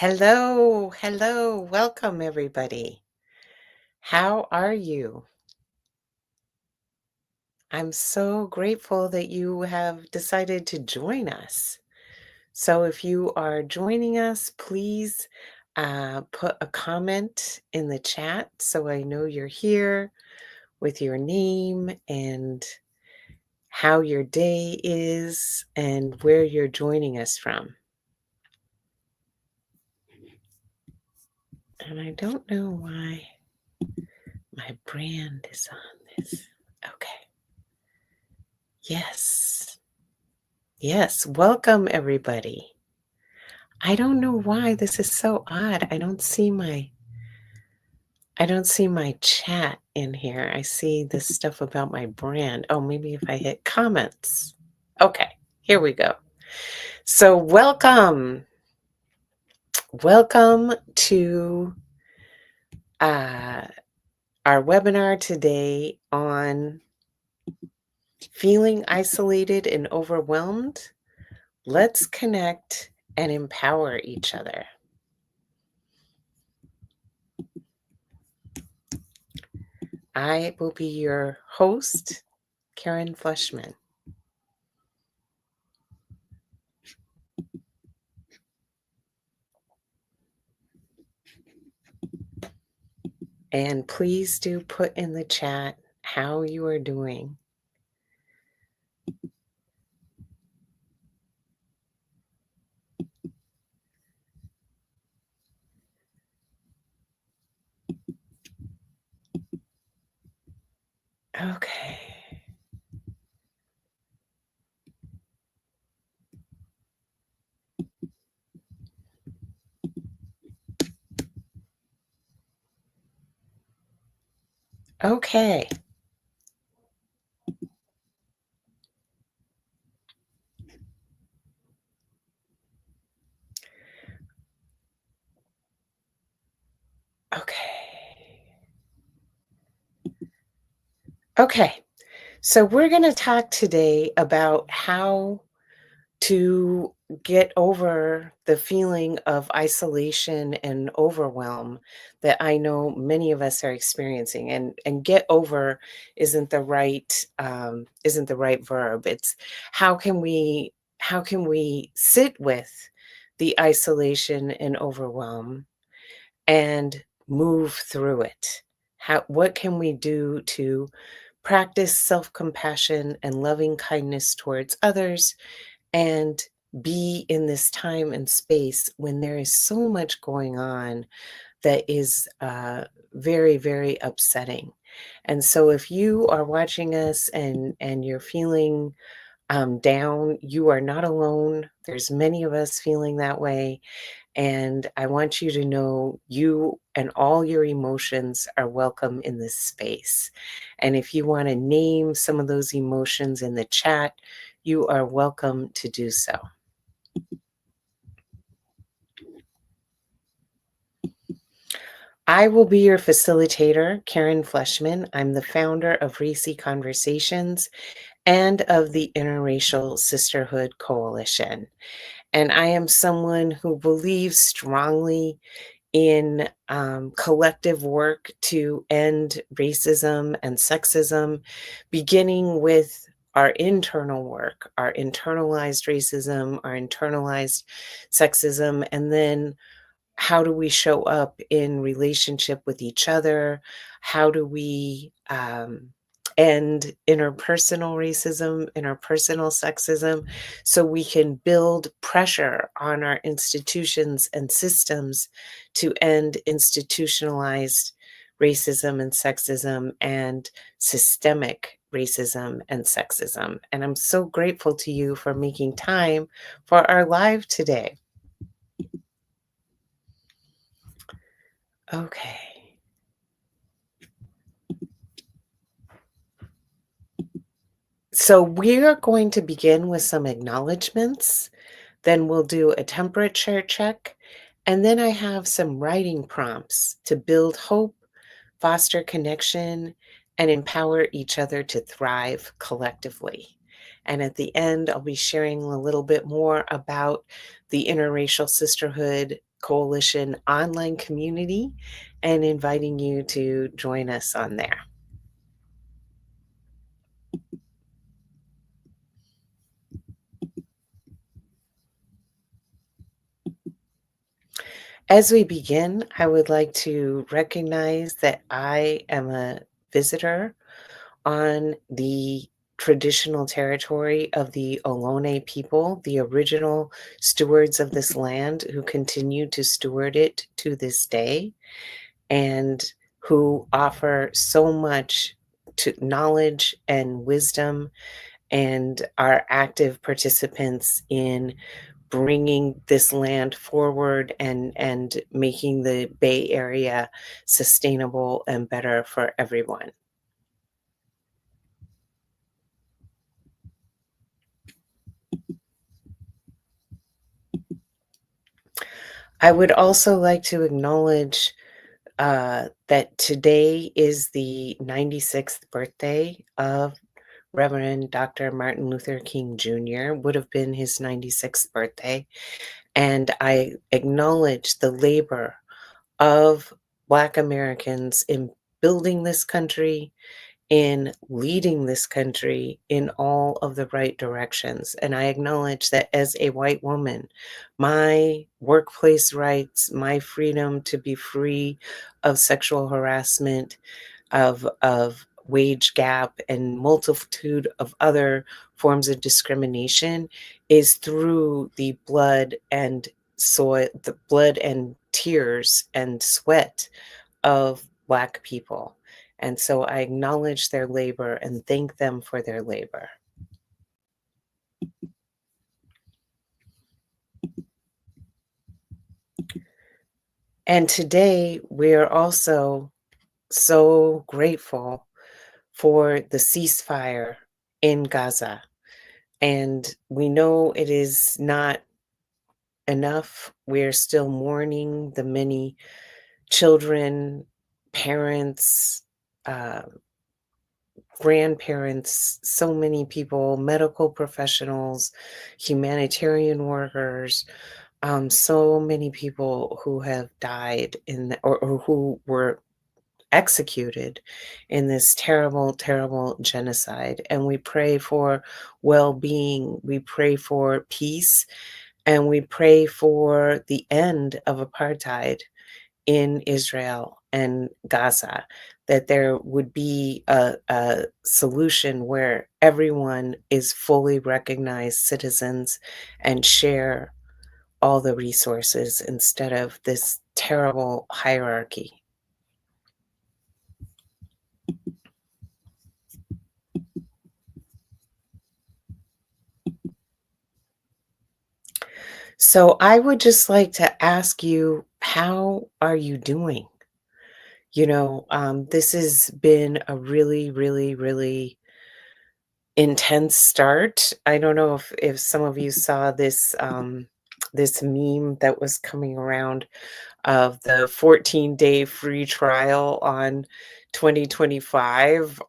Hello, hello, welcome everybody. How are you? I'm so grateful that you have decided to join us. So, if you are joining us, please put a comment in the chat so I know you're here with your name and how your day is and where you're joining us from. And I don't know why my brand is on this. Okay. Yes. Yes. Welcome, everybody. I don't know why this is so odd. I don't see my chat in here. I see this stuff about my brand. Oh, maybe if I hit comments. Okay, here we go. So welcome. Welcome to uh, our webinar today on feeling isolated and overwhelmed. Let's connect and empower each other. I will be your host, Karen Fleshman. And please do put in the chat how you are doing. Okay. Okay. Okay. Okay. So we're going to talk today about how to get over the feeling of isolation and overwhelm that I know many of us are experiencing. And get over isn't the right verb. It's how can we sit with the isolation and overwhelm and move through it? What can we do to practice self-compassion and loving kindness towards others and be in this time and space when there is so much going on that is very, very upsetting. And so if you are watching us and you're feeling down, you are not alone. There's many of us feeling that way. And I want you to know you and all your emotions are welcome in this space. And if you want to name some of those emotions in the chat, you are welcome to do so. I will be your facilitator, Karen Fleshman. I'm the founder of Racy Conversations and of the Interracial Sisterhood Coalition. And I am someone who believes strongly in collective work to end racism and sexism, beginning with our internal work, our internalized racism, our internalized sexism, and then how do we show up in relationship with each other? How do we end interpersonal racism, interpersonal sexism, so we can build pressure on our institutions and systems to end institutionalized racism and sexism and systemic racism and sexism. And I'm so grateful to you for making time for our live today. Okay. So we are going to begin with some acknowledgments, then we'll do a temperature check, and then I have some writing prompts to build hope, foster connection, and empower each other to thrive collectively. And at the end, I'll be sharing a little bit more about the Interracial Sisterhood Coalition online community and inviting you to join us on there. As we begin, I would like to recognize that I am a visitor on the traditional territory of the Ohlone people, the original stewards of this land who continue to steward it to this day, and who offer so much to knowledge and wisdom and are active participants in bringing this land forward and making the Bay Area sustainable and better for everyone. I would also like to acknowledge that today is the 96th birthday of Reverend Dr. Martin Luther King Jr., would have been his 96th birthday. And I acknowledge the labor of Black Americans in building this country, in leading this country in all of the right directions. And I acknowledge that as a white woman, my workplace rights, my freedom to be free of sexual harassment, of wage gap, and multitude of other forms of discrimination is through the blood and soil, the blood and tears and sweat of Black people. And so I acknowledge their labor and thank them for their labor. And today we are also so grateful for the ceasefire in Gaza. And we know it is not enough. We're still mourning the many children, parents, uh, grandparents, so many people, medical professionals, humanitarian workers, so many people who have died or who were executed in this terrible, terrible genocide. And we pray for well-being. We pray for peace, and we pray for the end of apartheid in Israel and Gaza, that there would be a solution where everyone is fully recognized citizens and share all the resources instead of this terrible hierarchy. So I would just like to ask you, how are you doing? This has been a really, really, really intense start. I don't know if some of you saw this meme that was coming around of the 14-day free trial on 2025.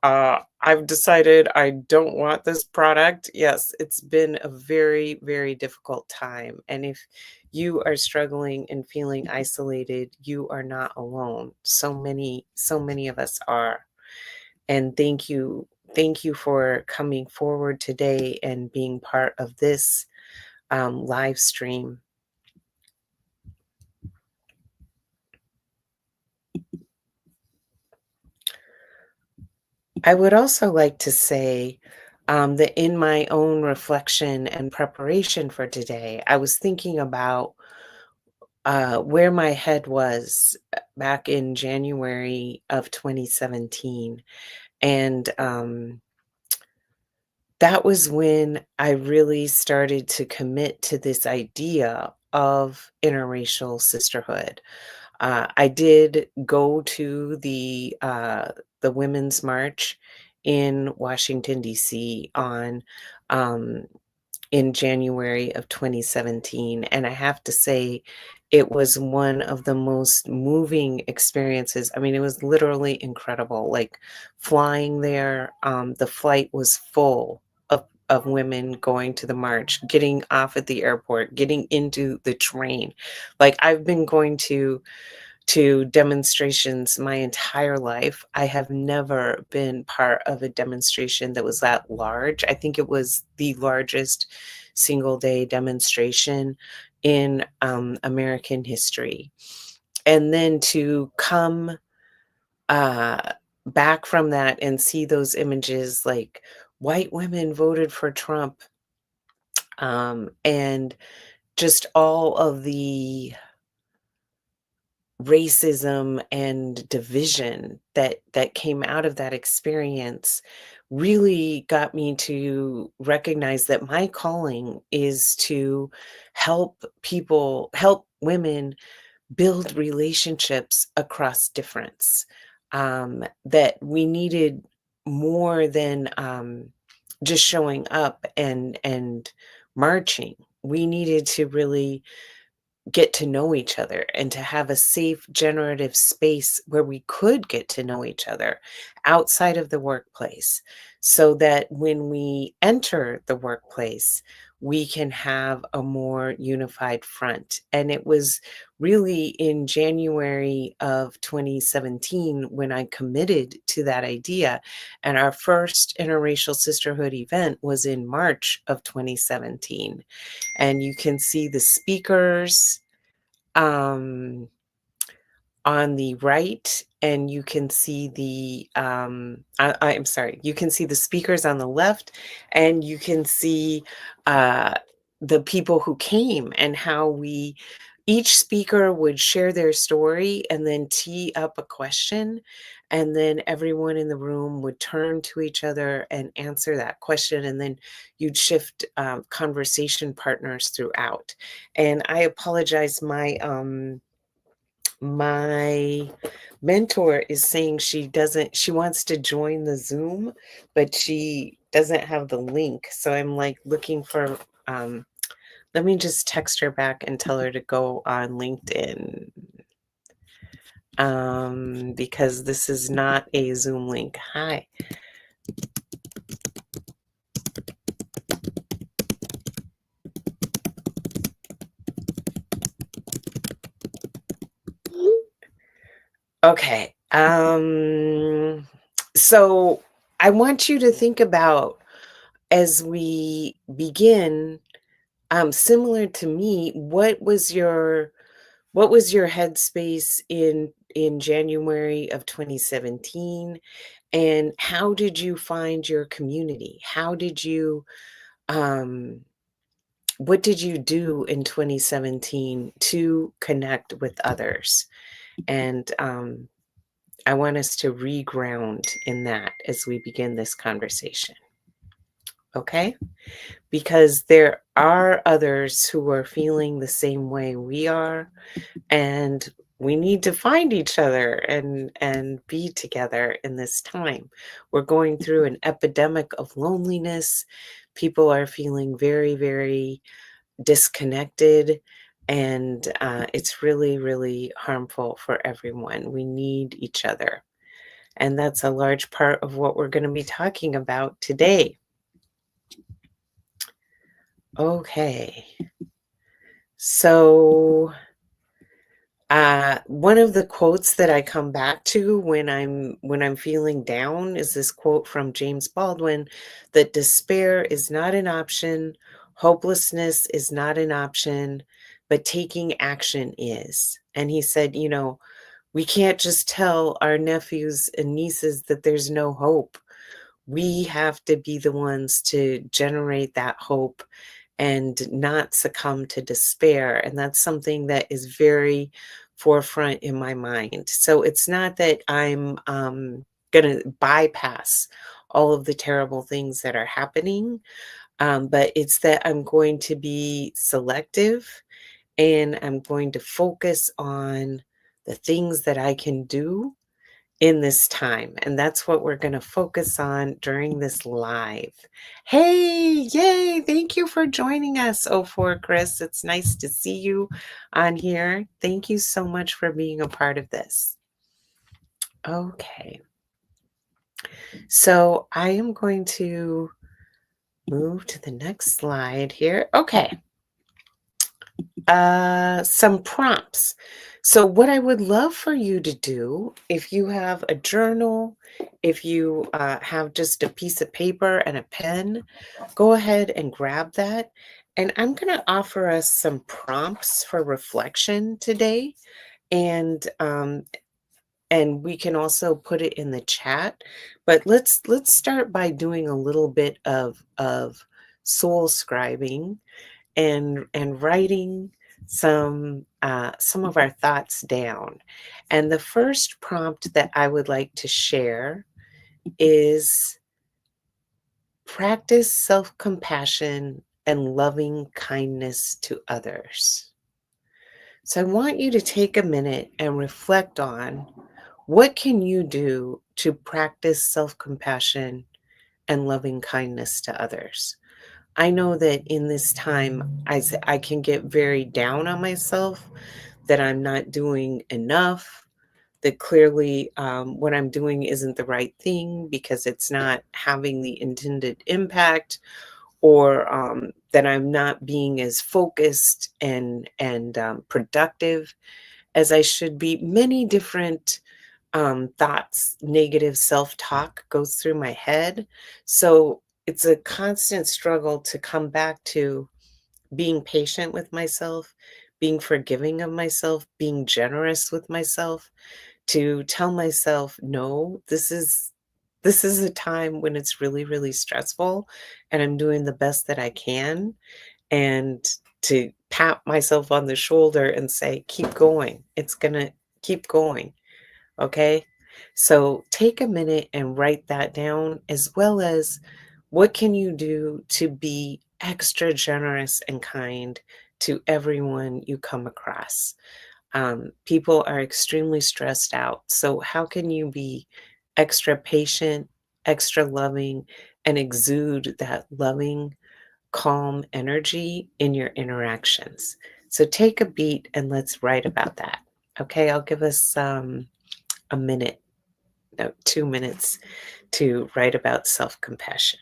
I've decided I don't want this product. Yes, it's been a very, very difficult time. And if you are struggling and feeling isolated, you are not alone. So many of us are. And thank you for coming forward today and being part of this live stream. I would also like to say that in my own reflection and preparation for today, I was thinking about where my head was back in January of 2017. And that was when I really started to commit to this idea of interracial sisterhood. I did go to the Women's March in Washington, D.C. on in January of 2017, and I have to say, it was one of the most moving experiences. I mean, it was literally incredible. Like flying there, the flight was full of of women going to the march, getting off at the airport, getting into the train. Like, I've been going to demonstrations my entire life. I have never been part of a demonstration that was that large. I think it was the largest single day demonstration in American history. And then to come uh, back from that and see those images, like white women voted for Trump, and just all of the racism and division that came out of that experience really got me to recognize that my calling is to help women build relationships across difference. That we needed more than just showing up and marching. We needed to really get to know each other and to have a safe, generative space where we could get to know each other outside of the workplace, so that when we enter the workplace, we can have a more unified front. And it was really in January of 2017 when I committed to that idea. And our first interracial sisterhood event was in March of 2017. And you can see the speakers um, on the right, and you can see I'm sorry, you can see the speakers on the left, and you can see uh, the people who came and how each speaker would share their story and then tee up a question, and then everyone in the room would turn to each other and answer that question, and then you'd shift conversation partners throughout. And I apologize, my mentor is saying she wants to join the Zoom, but she doesn't have the link. So I'm like looking for, let me just text her back and tell her to go on LinkedIn, because this is not a Zoom link. Hi. Okay. So I want you to think about, as we begin, similar to me, what was your headspace in January of 2017, and how did you find your community? Um what did you do in 2017 to connect with others? And I want us to reground in that as we begin this conversation. Okay? Because there are others who are feeling the same way we are, and we need to find each other and be together in this time. We're going through an epidemic of loneliness. People are feeling very, very disconnected, and it's really, really harmful for everyone. We need each other, and that's a large part of what we're going to be talking about today. Okay. So one of the quotes that I come back to when I'm feeling down is this quote from James Baldwin, that despair is not an option, hopelessness is not an option, but taking action is. And he said, we can't just tell our nephews and nieces that there's no hope. We have to be the ones to generate that hope and not succumb to despair. And that's something that is very forefront in my mind. So it's not that I'm going to bypass all of the terrible things that are happening, but it's that I'm going to be selective, and I'm going to focus on the things that I can do in this time. And that's what we're going to focus on during this live. Hey, yay. Thank you for joining us, O4 Chris. It's nice to see you on here. Thank you so much for being a part of this. Okay. So I am going to move to the next slide here. Okay. Some prompts. So, what I would love for you to do, if you have a journal, if you have just a piece of paper and a pen, go ahead and grab that. And I'm going to offer us some prompts for reflection today. And and we can also put it in the chat. But let's start by doing a little bit of soul scribing and writing some of our thoughts down. And the first prompt that I would like to share is practice self-compassion and loving kindness to others. So I want you to take a minute and reflect on what can you do to practice self-compassion and loving kindness to others. I know that in this time, I can get very down on myself, that I'm not doing enough, that clearly what I'm doing isn't the right thing because it's not having the intended impact, or that I'm not being as focused and productive as I should be. Many different thoughts, negative self-talk goes through my head. So it's a constant struggle to come back to being patient with myself, being forgiving of myself, being generous with myself, to tell myself, no, this is a time when it's really, really stressful and I'm doing the best that I can. And to pat myself on the shoulder and say, keep going. It's gonna keep going. Okay. So take a minute and write that down, as well as what can you do to be extra generous and kind to everyone you come across. People are extremely stressed out. So, how can you be extra patient, extra loving, and exude that loving, calm energy in your interactions? So, take a beat and let's write about that. Okay, I'll give us a minute, no, 2 minutes to write about self compassion.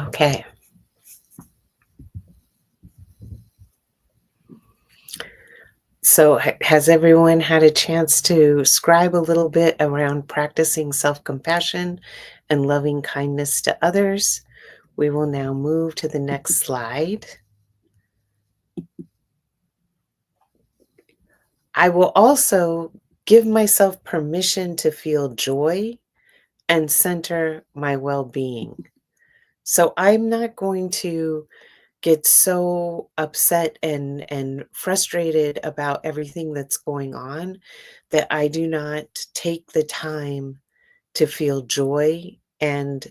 Okay. So, has everyone had a chance to scribe a little bit around practicing self compassion and loving kindness to others? We will now move to the next slide. I will also give myself permission to feel joy and center my well being. So, I'm not going to get so upset and frustrated about everything that's going on that I do not take the time to feel joy and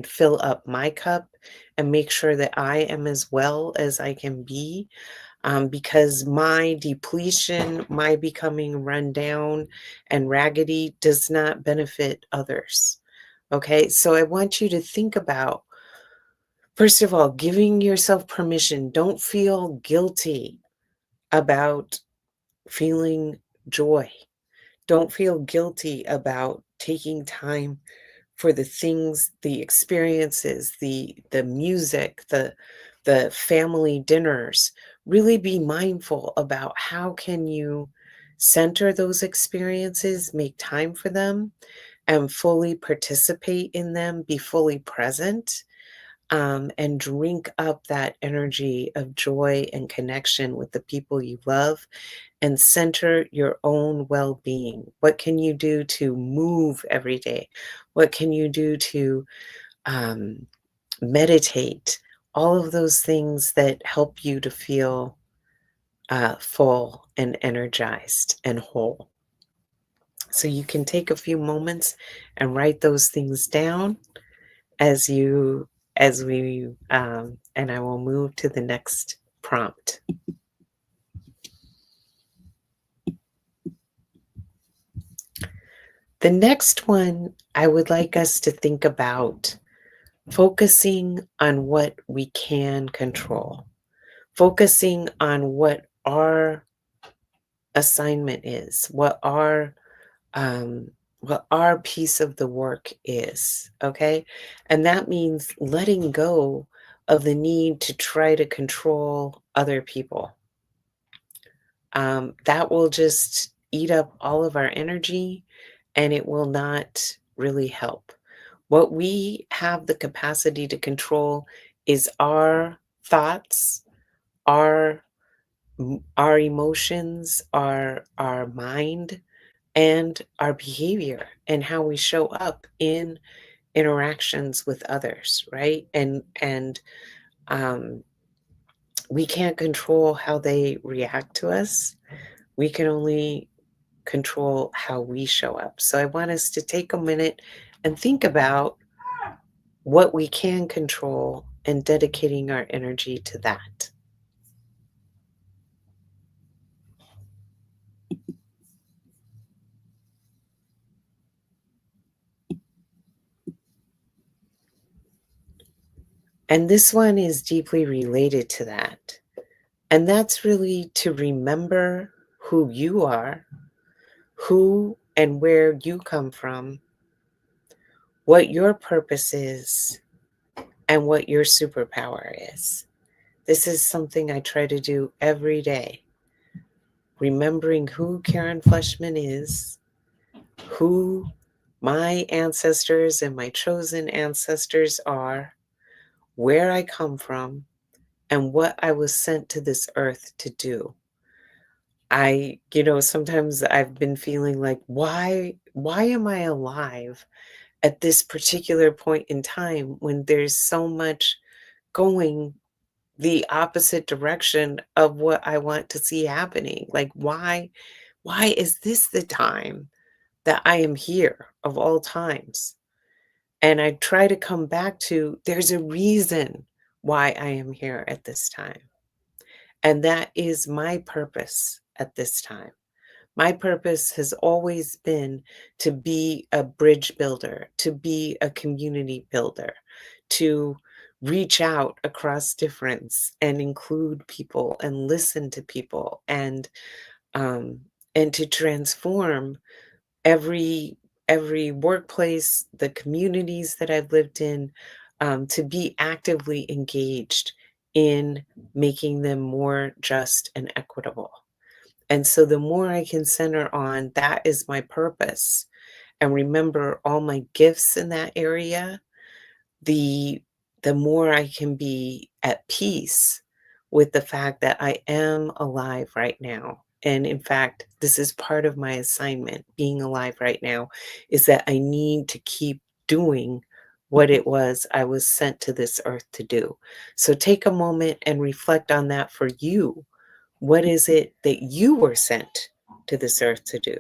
fill up my cup and make sure that I am as well as I can be, because my depletion, my becoming run down and raggedy does not benefit others. Okay, so I want you to think about, first of all, giving yourself permission. Don't feel guilty about feeling joy. Don't feel guilty about taking time for the things, the experiences, the music, the family dinners. Really be mindful about how can you center those experiences, make time for them, and fully participate in them, be fully present. and drink up that energy of joy and connection with the people you love and center your own well being. What can you do to move every day? What can you do to um, meditate? All of those things that help you to feel full and energized and whole. So you can take a few moments and write those things down as you as we and I will move to the next prompt. The next one, I would like us to think about focusing on what we can control, focusing on what our assignment is, um, what our piece of the work is. Okay, and that means letting go of the need to try to control other people. That will just eat up all of our energy, and it will not really help. What we have the capacity to control is our thoughts, our our emotions, our mind, and our behavior and how we show up in interactions with others, right? And um, we can't control how they react to us. We can only control how we show up. So I want us to take a minute and think about what we can control and dedicating our energy to that. And this one is deeply related to that. And that's really to remember who you are, who and where you come from, what your purpose is, and what your superpower is. This is something I try to do every day. Remembering who Karen Fleshman is, who my ancestors and my chosen ancestors are, where I come from, and what I was sent to this earth to do. Sometimes I've been feeling like, why am I alive at this particular point in time when there's so much going the opposite direction of what I want to see happening? Like, why is this the time that I am here of all times? And I try to come back to there's a reason why I am here at this time. And that is my purpose at this time. My purpose has always been to be a bridge builder, to be a community builder, to reach out across difference and include people and listen to people um, and to transform every every workplace, the communities that I've lived in, to be actively engaged in making them more just and equitable. And so the more I can center on that is my purpose and remember all my gifts in that area, the the more I can be at peace with the fact that I am alive right now. And in fact, this is part of my assignment. Being alive right now is that I need to keep doing what it was I was sent to this earth to do. So take a moment and reflect on that for you. What is it that you were sent to this earth to do?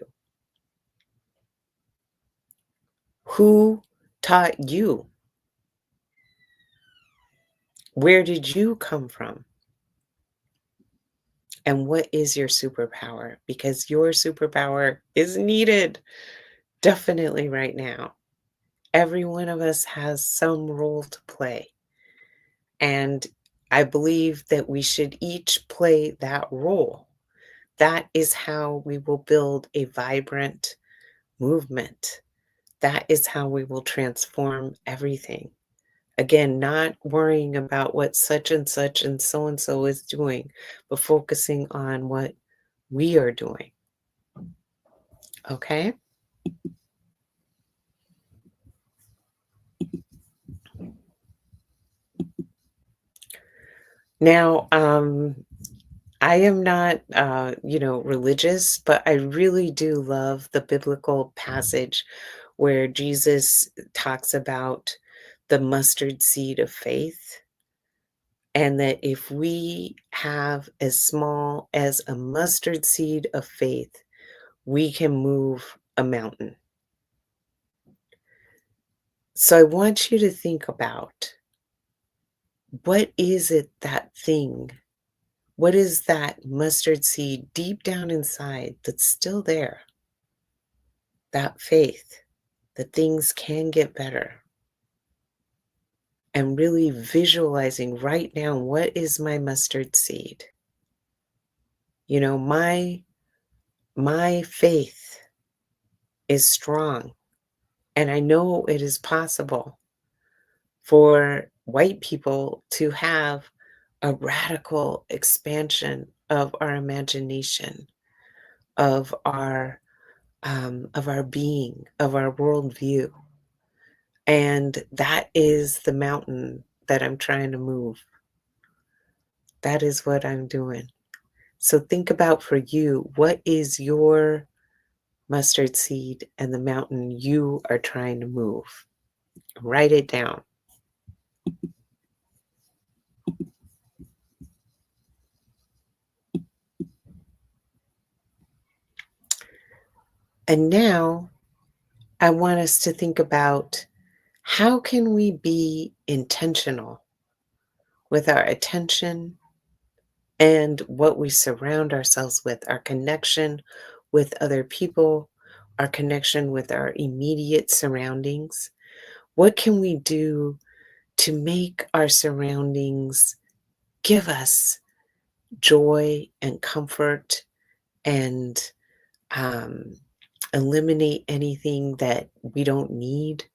Who taught you? Where did you come from? And what is your superpower? Because your superpower is needed definitely right now. Every one of us has some role to play. And I believe that we should each play that role. That is how we will build a vibrant movement. That is how we will transform everything. Again, not worrying about what such and so is doing, but focusing on what we are doing. Okay? Now, I am not, religious, but I really do love the biblical passage where Jesus talks about the mustard seed of faith, and that if we have as small as a mustard seed of faith, we can move a mountain. So I want you to think about, what is it, that thing? What is that mustard seed deep down inside that's still there? That faith that things can get better, and really visualizing right now, what is my mustard seed? My faith is strong, and I know it is possible for white people to have a radical expansion of our imagination, of our being, of our worldview. And that is the mountain that I'm trying to move. That is what I'm doing. So think about, for you, what is your mustard seed and the mountain you are trying to move? Write it down. And now I want us to think about, how can we be intentional with our attention and what we surround ourselves with, our connection with other people, our connection with our immediate surroundings? What can we do to make our surroundings give us joy and comfort, and um, eliminate anything that we don't need?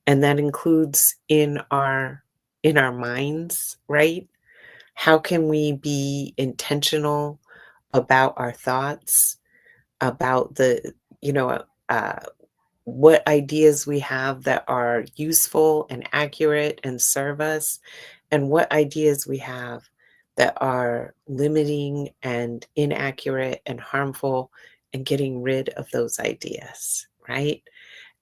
And that includes in our minds, right? How can we be intentional about our thoughts, about the, you know, uh, what ideas we have that are useful and accurate and serve us, and what ideas we have that are limiting and inaccurate and harmful, and getting rid of those ideas, right?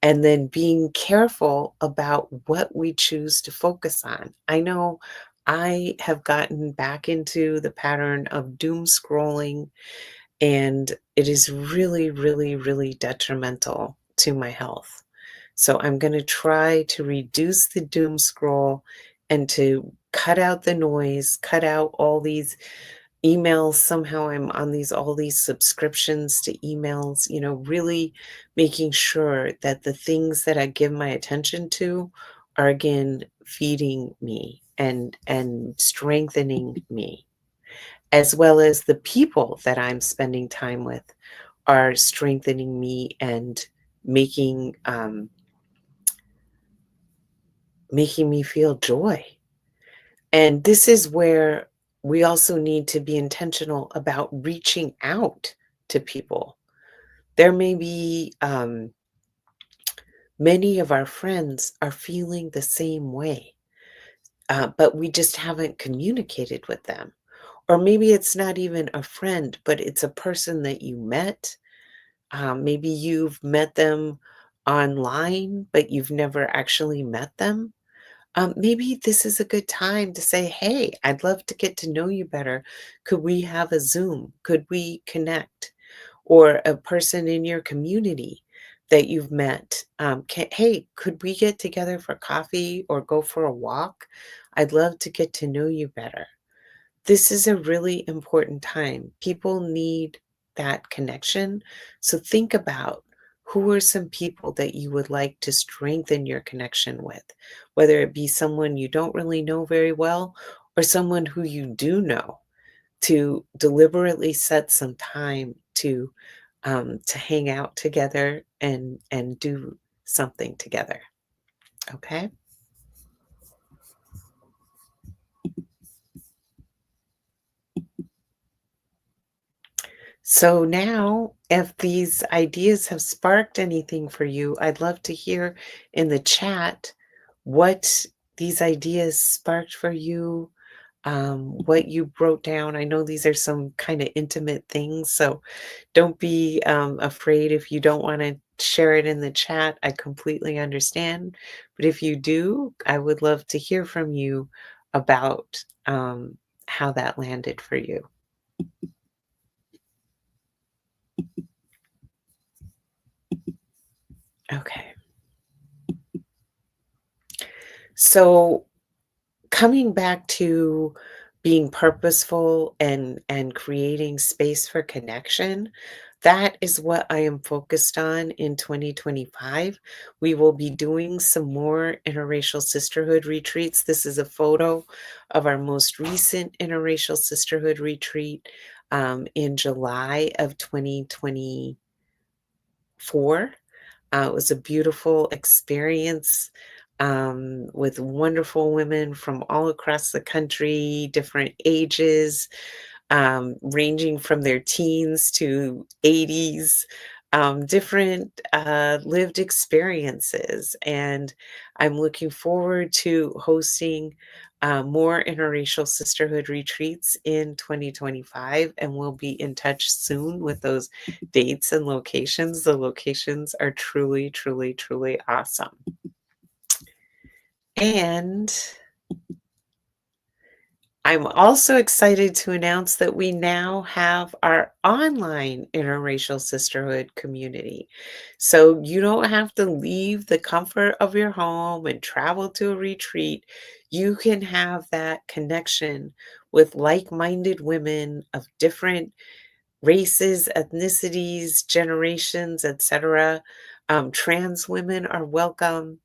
And then being careful about what we choose to focus on. I know I have gotten back into the pattern of doom scrolling, and it is really, really, really detrimental to my health. So I'm going to try to reduce the doom scroll and to cut out the noise, cut out all these emails. Somehow I'm on these all these subscriptions to emails, really making sure that the things that I give my attention to are, again, feeding me and strengthening me, as well as the people that I'm spending time with are strengthening me and making making me feel joy. And this is where we also need to be intentional about reaching out to people. There may be many of our friends are feeling the same way, but we just haven't communicated with them. Or maybe it's not even a friend, but it's a person that you met. Maybe you've met them online, but you've never actually met them. Maybe this is a good time to say, hey, I'd love to get to know you better. Could we have a Zoom? Could we connect? Or a person in your community that you've met. Hey, could we get together for coffee or go for a walk? I'd love to get to know you better. This is a really important time. People need that connection. So think about, who are some people that you would like to strengthen your connection with, whether it be someone you don't really know very well or someone who you do know, to deliberately set some time to hang out together and do something together. Okay. So now, if these ideas have sparked anything for you, I'd love to hear in the chat what these ideas sparked for you. what you wrote down. I know these are some kind of intimate things, so don't be afraid if you don't want to share it in the chat. I completely understand. But if you do, I would love to hear from you about how that landed for you. Okay. So coming back to being purposeful and creating space for connection, that is what I am focused on in 2025. We will be doing some more interracial sisterhood retreats. This is a photo of our most recent interracial sisterhood retreat in July of 2024. It was a beautiful experience with wonderful women from all across the country, different ages, ranging from their teens to 80s, different lived experiences. And I'm looking forward to hosting more interracial sisterhood retreats in 2025, and we'll be in touch soon with those dates and locations. The locations are truly, truly, truly awesome. And I'm also excited to announce that we now have our online interracial sisterhood community. So you don't have to leave the comfort of your home and travel to a retreat. You can have that connection with like minded women of different races, ethnicities, generations, etc. Trans women are welcome,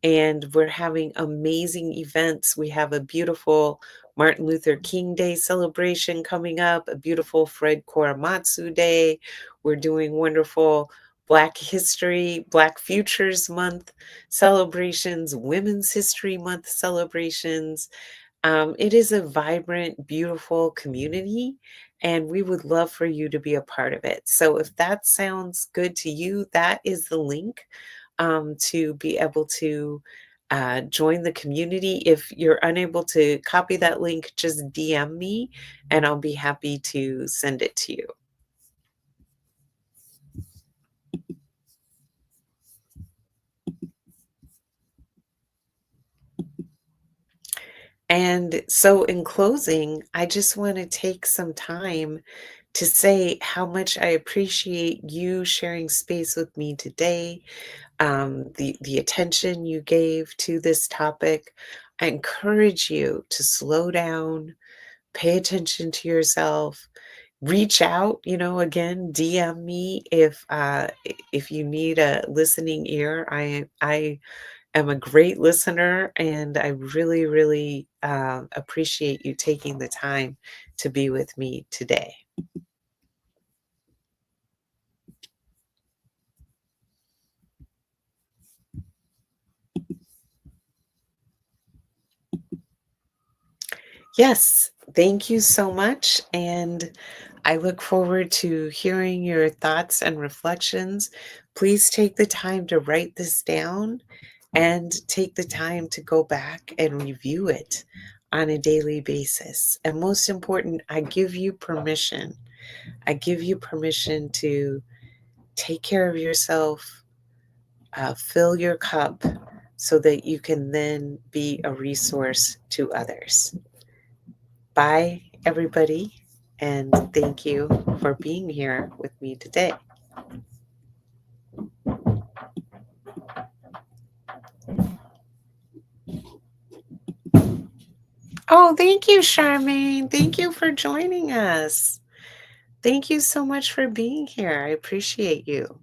and we're having amazing events. We have a beautiful Martin Luther King Day celebration coming up, a beautiful Fred Korematsu Day. We're doing wonderful Black History, Black Futures Month celebrations, Women's History Month celebrations. It is a vibrant, beautiful community, and we would love for you to be a part of it. So if that sounds good to you, that is the link to be able to join the community. If you're unable to copy that link, just DM me and I'll be happy to send it to you. And so, in closing, I just want to take some time to say how much I appreciate you sharing space with me today, the attention you gave to this topic. I encourage you to slow down, pay attention to yourself, reach out, again, DM me if you need a listening ear. I am a great listener, and I really, really appreciate you taking the time to be with me today. Yes, thank you so much. And I look forward to hearing your thoughts and reflections. Please take the time to write this down and take the time to go back and review it on a daily basis. And most important, I give you permission. I give you permission to take care of yourself, fill your cup so that you can then be a resource to others. Bye, everybody, and thank you for being here with me today. Oh, thank you, Charmaine. Thank you for joining us. Thank you so much for being here. I appreciate you.